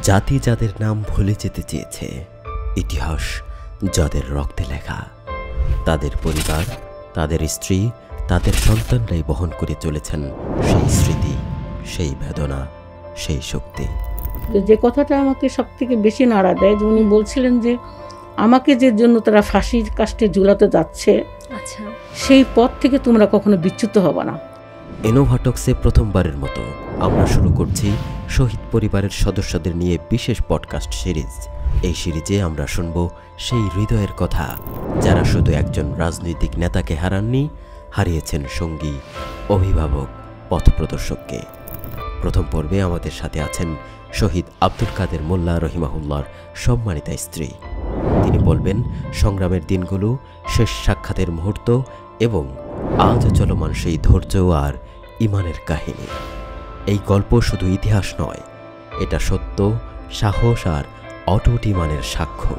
জাতি যাদের নাম ভুলে যেতে চেয়েছে, ইতিহাস যাদের রক্তে লেখা, তাদের পরিবার, তাদের স্ত্রী, তাদের সন্তানরাই বহন করে চলেছেন সেই স্মৃতি, সেই বেদনা, সেই শক্তি। যে কথাটা আমাকে সবথেকে বেশি নাড়া দেয়, যে উনি বলছিলেন যে আমাকে যে জন্য তারা ফাঁসির কাস্টে ঝুলাতে যাচ্ছে, আচ্ছা, সেই পথ থেকে তোমরা কখনো বিচ্যুত হবে না। ইনোভাটক্সে প্রথমবারের মতো আমরা শুরু করছি শহীদ পরিবারের সদস্যদের নিয়ে বিশেষ পডকাস্ট সিরিজ। এই সিরিজে আমরা শুনব সেই হৃদয়ের কথা যারা শুধু একজন রাজনৈতিক নেতাকে হারাননি, হারিয়েছেন সঙ্গী, অভিভাবক, পথপ্রদর্শককে। প্রথম পর্বে আমাদের সাথে আছেন শহীদ আব্দুল কাদের মোল্লা রহিমাহুল্লাহর সম্মানিতা স্ত্রী। তিনি বলবেন সংগ্রামের দিনগুলো, শেষ সাক্ষাতের মুহূর্ত এবং আজও চলমান সেই ধৈর্য আর ইমানের কাহিনী। এই গল্প শুধু ইতিহাস নয়, এটা সত্য, সাহস আর অটুট ইমানের সাক্ষ্য।